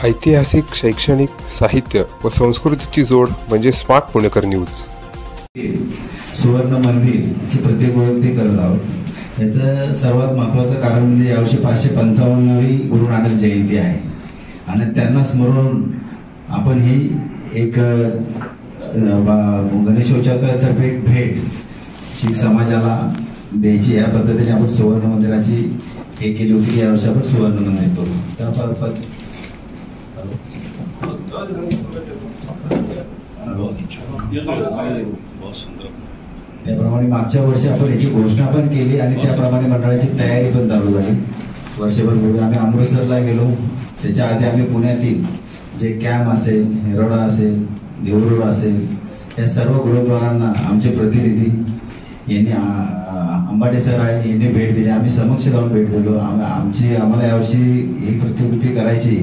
ऐतिहासिक, शैक्षणिक, साहित्य व संस्कृतीची जोड म्हणजे स्मार्ट पुणेकर न्यूज. सुवर्ण मंदिरची प्रत्येक ओळख करत आहोत. याचं सर्वात महत्त्वाचं कारण म्हणजे यावर्षी 555वी गुरु नानक जयंती आहे आणि त्यांना स्मरून आपण ही एक गणेशोत्सवातर्फे एक भेट शीख समाजाला द्यायची. या पद्धतीने आपण सुवर्ण मंदिराची हे केली होती. यावर्षी आपण सुवर्ण मंदिर करू. त्याप्रमाणे मागच्या वर्षी आपण याची घोषणा पण केली आणि त्याप्रमाणे मंडळाची तयारी पण चालू झाली. वर्षभर पूर्वी आम्ही अमृतसरला गेलो. त्याच्या आधी आम्ही पुण्यातील जे कॅम्प असेल, हेरोडा असेल, देऊरोड असेल, या सर्व गुरुद्वारांना आमचे प्रतिनिधी यांनी अंबाडे सर आहे यांनी भेट दिली. आम्ही समक्ष जाऊन भेट दिलो. आम्हाला यावर्षी ही प्रतिकृती करायची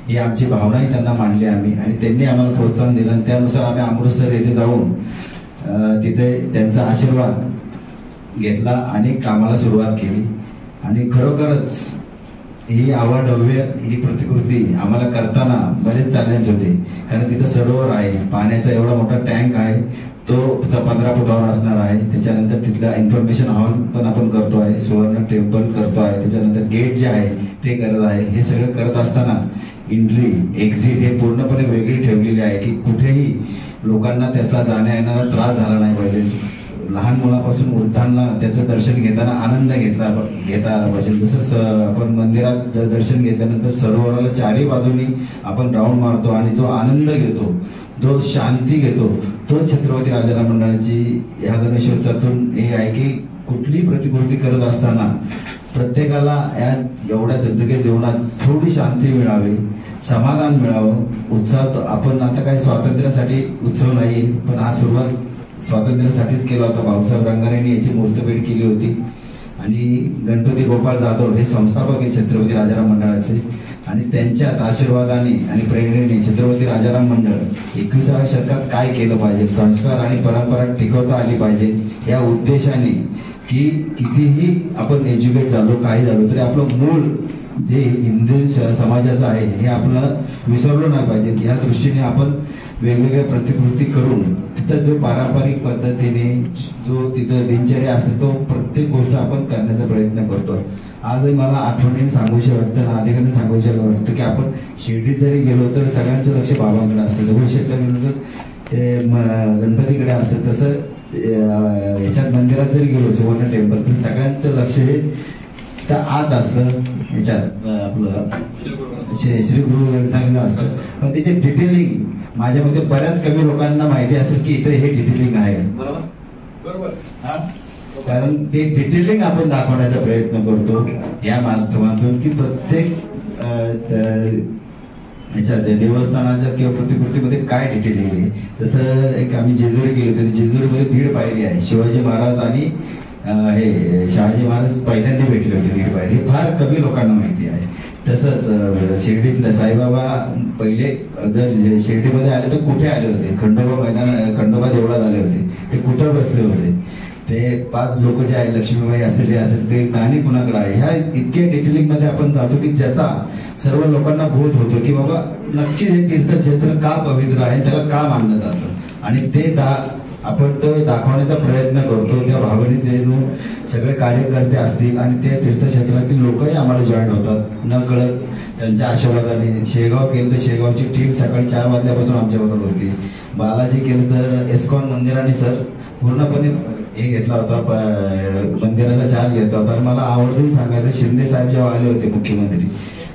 ही आमची भावनाही त्यांना मांडली आम्ही आणि त्यांनी आम्हाला प्रोत्साहन दिलं आणि त्यानुसार आम्ही अमृतसर येथे जाऊन तिथे त्यांचा आशीर्वाद घेतला आणि कामाला सुरुवात केली. आणि खरोखरच ही अवाढव्य ही प्रतिकृती आम्हाला करताना बरेच चॅलेंज होते. कारण तिथं सरोवर आहे, पाण्याचा एवढा मोठा टँक आहे, तो 15 फुटावर असणार आहे. त्याच्यानंतर तिथला इन्फॉर्मेशन हॉल पण आपण करतो आहे, सुवर्ण टेम्पल करतो आहे, त्याच्यानंतर गेट जे आहे ते करत आहे. हे सगळं करत असताना एंट्री एक्झिट हे पूर्णपणे वेगळी ठेवलेली आहे की कुठेही लोकांना त्याचा जाण्या येणारा त्रास झाला नाही पाहिजे. लहान मुलापासून वृद्धांना त्याचं दर्शन घेताना आनंद घेता आला पाहिजे. जसं आपण मंदिरात जर दर्शन घेतल्यानंतर सरोवराला चारही बाजूनी आपण राऊंड मारतो आणि जो आनंद घेतो, जो शांती घेतो, तो छत्रपती राजाराम मंडळाची या गणेशोत्सवातून हे आहे की कुठली प्रतिकृती करत असताना प्रत्येकाला या एवढ्या धगधगीच्या जीवनात थोडी शांती मिळावी, समाधान मिळावं, उत्साह. आपण आता काही स्वातंत्र्यासाठी उत्सव नाही, पण हा सुरुवात स्वातंत्र्यासाठीच केला होता. भाऊसाहेब रंगारेंनी याची मुहूर्तमेढ केली होती आणि गणपती गोपाळ जाधव हे संस्थापक आहे छत्रपती राजाराम मंडळाचे आणि त्यांच्यात आशीर्वादाने आणि प्रेरणेने छत्रपती राजाराम मंडळ 21व्या शतकात काय केलं पाहिजे, संस्कार आणि परंपरा टिकवता आली पाहिजे या उद्देशाने की कितीही आपण एज्युकेट झालो, काही झालो तरी आपलं मूळ जे हिंदू समाजाचं आहे हे आपलं विसरलो नाही पाहिजे. या दृष्टीने आपण वेगवेगळ्या प्रतिकृती करून तिथं जो पारंपरिक पद्धतीने जो तिथं दिनचर्या असते तो प्रत्येक गोष्ट आपण करण्याचा प्रयत्न करतो. आजही मला आठवणीने सांगूशी वाटतं ना अधिकाऱ्यांनी सांगूशी वाटतं की आपण शिर्डीत जरी गेलो तर सगळ्यांचं लक्ष बाबांकडे असतं, दगडूशेठला गेलो तर ते गणपतीकडे असतं. तसं याच्यात मंदिरात जरी गेलो सुवर्ण टेम्पल तर सगळ्यांचं लक्ष हे त्या आत असतं. याच्यात आपलं श्री गुरु ग्रंथालय असतं, पण त्याचे डिटेलिंग माझ्या मते बऱ्याच कमी लोकांना माहिती असेल की इथे हे डिटेलिंग आहे. बरोबर. कारण ते डिटेलिंग आपण दाखवण्याचा प्रयत्न करतो या माध्यमातून की प्रत्येक ह्याच्यात देवस्थानाच्या किंवा प्रतिकृतीमध्ये काय डिटेलिंग आहे. जसं एक आम्ही जेजुरी गेलो होतो, जेजुरीमध्ये 1.5 पायरी आहे. शिवाजी महाराज आणि हे शहाजी महाराज पहिल्यांदा भेटले होते 1.5 पायरी, फार कमी लोकांना माहिती आहे. तसंच शिर्डीतलं साईबाबा पहिले जर शिर्डीमध्ये आले तर कुठे आले होते, खंडोबा देवळात आले होते, ते कुठं बसले होते, ते 5 लोक जे आहे लक्ष्मीबाई असेल ते नाणी कुणाकडे आहे, ह्या इतके डिटेलिंग मध्ये आपण जातो की ज्याचा सर्व लोकांना बोध होतो की बाबा नक्की हे तीर्थक्षेत्र का पवित्र आहे, त्याला का मानलं जातं आणि ते आपण तो दाखवण्याचा प्रयत्न करतो. त्या भावनेतून सगळे कार्यकर्ते असतील आणि त्या तीर्थक्षेत्रातील लोकही आम्हाला जॉईन होतात न कळत त्यांच्या आशीर्वादाने. शेगाव केलं तर शेगावची टीम सकाळी 4 वाजल्यापासून आमच्याबरोबर होती. बालाजी केलं तर इस्कॉन मंदिराने सर पूर्णपणे हे घेतला होता, मंदिराचा चार्ज घेतला होता. मला आवर्जून सांगायचं, शिंदे साहेब जेव्हा आले होते मुख्यमंत्री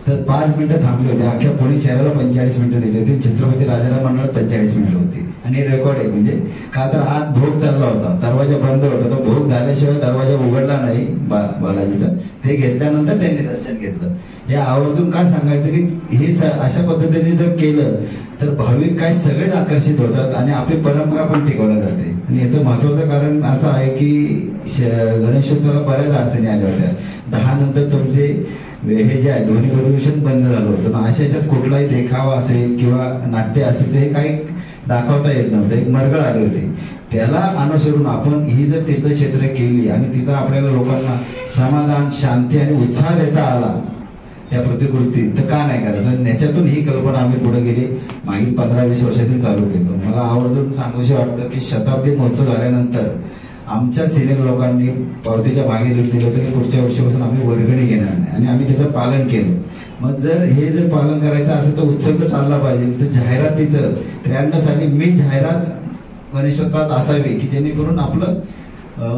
तर 5 मिनिटं थांबले होते. अख्ख्या पुणे शहराला 45 मिनिटं दिली होती, छत्रपती राजाराम मंडळात 45 मिनिटं होती. आणि रेकॉर्ड आहे म्हणजे का तर आत भोग चालला होता, दरवाजा बंद होता, तो भोग झाल्याशिवाय दरवाजा उघडला नाही बालाजीचा. ते घेतल्यानंतर त्यांनी दर्शन घेतलं. हे आवर्जून काय सांगायचं की हे अशा पद्धतीने जर केलं तर भाविक काय सगळेच आकर्षित होतात आणि आपली परंपरा पण टिकवली जाते. आणि याचं महत्वाचं कारण असं आहे की गणेशोत्सवाला बऱ्याच अडचणी आल्या होत्या. 10 नंतर तुमचे हे जे आहे ध्वनी प्रदूषण बंद झालं होतं. अशा याच्यात कुठलाही देखावा असेल किंवा नाट्य असेल तर हे काही दाखवता येत नव्हतं. एक मरगळ आली होती, त्याला अनुसरून आपण ही जर तीर्थक्षेत्र केली आणि तिथं आपल्याला लोकांना समाधान, शांती आणि उत्साह देता आला त्या प्रतिकृती तर का नाही करायचं. त्याच्यातून ही कल्पना आम्ही पुढे गेली मागील 15-20 वर्षातून चालू केलो. मला आवर्जून सांगूशी वाटतं की शताब्दी महोत्सव झाल्यानंतर आमच्या सिनियर लोकांनी पावतीच्या मागे लिहून दिलं होतं की पुढच्या वर्षापासून आम्ही वर्गणी घेणार नाही आणि आम्ही त्याचं पालन केलं. मग हे जर पालन करायचं असेल तर उत्सव तर चालला पाहिजे. तर जाहिरातीचं 93 साली मी जाहिरात गणेशोत्सवात असावी की जेणेकरून आपलं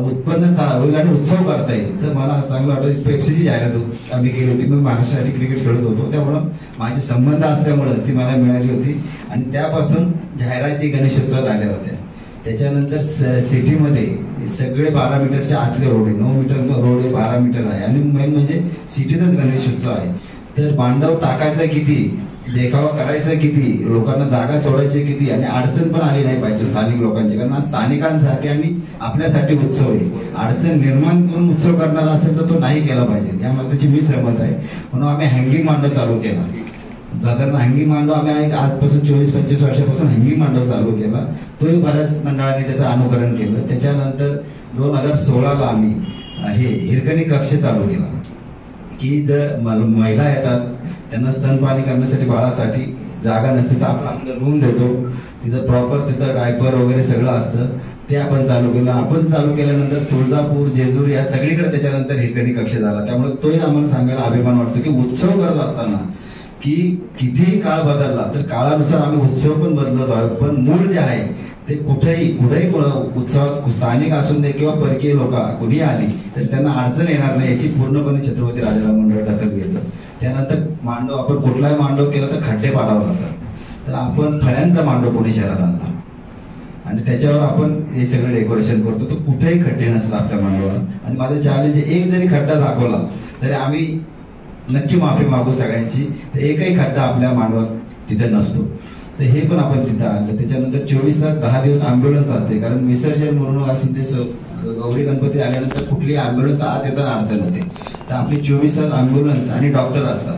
उत्पन्न होईल आणि उत्सव करता येईल. तर मला चांगलं वाटतं पेप्सीची जाहिरात आम्ही केली होती. मी महाराष्ट्रासाठी क्रिकेट खेळत होतो त्यामुळं माझे संबंध असल्यामुळं ती मला मिळाली होती आणि त्यापासून जाहिराती गणेशोत्सवात आल्या होत्या. त्याच्यानंतर सिटीमध्ये सगळे 12 मीटरच्या आतले रोड आहे, 9 मीटर रोड आहे, 12 मीटर आहे आणि मेन म्हणजे सिटीतच गणेशोत्सव आहे. तर मांडव टाकायचा किती, देखावा करायचा किती, लोकांना जागा सोडायची किती आणि अडचण पण आली नाही पाहिजे स्थानिक लोकांची. कारण स्थानिकांसाठी आणि आपल्यासाठी उत्सव आहे. अडचण निर्माण करून उत्सव करणारा असेल तर तो नाही केला पाहिजे. या मताची मी सहमत आहे. म्हणून आम्ही हँगिंग मांडव चालू केला. साधारण हँगिंग मांडव आम्ही आजपासून 24-25 वर्षापासून हँगिंग मांडव चालू केला. तोही बऱ्याच मंडळांनी त्याचं अनुकरण केलं. त्याच्यानंतर 2016ला आम्ही हे हिरकणी कक्ष चालू केला की जर महिला येतात त्यांना स्तनपानी करण्यासाठी बाळासाठी जागा नसते तर आपण आपलं रूम देतो. तिथं प्रॉपर तिथं डायपर वगैरे सगळं असतं. ते आपण चालू केलं. आपण चालू केल्यानंतर तुळजापूर, जेजूर या सगळीकडे त्याच्यानंतर हिरकणी कक्ष झाला. त्यामुळे तोही आम्हाला सांगायला अभिमान वाटतो की उत्सव करत असताना की कितीही काळ बदलला तर काळानुसार आम्ही उत्सव पण बदलत आहोत. पण मूळ जे आहे ते कुठेही उत्सवात स्थानिक असून दे किंवा परकीय लोक कुणी आली तर त्यांना अडचण येणार नाही याची पूर्णपणे छत्रपती राजाराम मंडळ दखल घेतं. त्यानंतर मांडव आपण कुठलाही मांडव केला तर खड्डे पाडावं लागतात. तर आपण फळ्यांचा मांडव पुणे शहरात आणला आणि त्याच्यावर आपण हे सगळं डेकोरेशन करतो. तर कुठेही खड्डे नसतात आपल्या मांडवावर. आणि माझं चॅलेंज एक जरी खड्डा दाखवला तरी आम्ही नक्की माफी मागू सगळ्यांची. तर एकही खड्डा आपल्या मांडवात तिथे नसतो. तर हे पण आपण तिथं आणलं. त्याच्यानंतर 24 तास 10 दिवस अँब्युलन्स असते. कारण विसर्जन मिरवणूक असून ते गौरी गणपती आल्यानंतर कुठलीही अँब्युलन्स आत येताना अडचण होते. तर आपली 24 तास अँब्युलन्स आणि डॉक्टर असतात.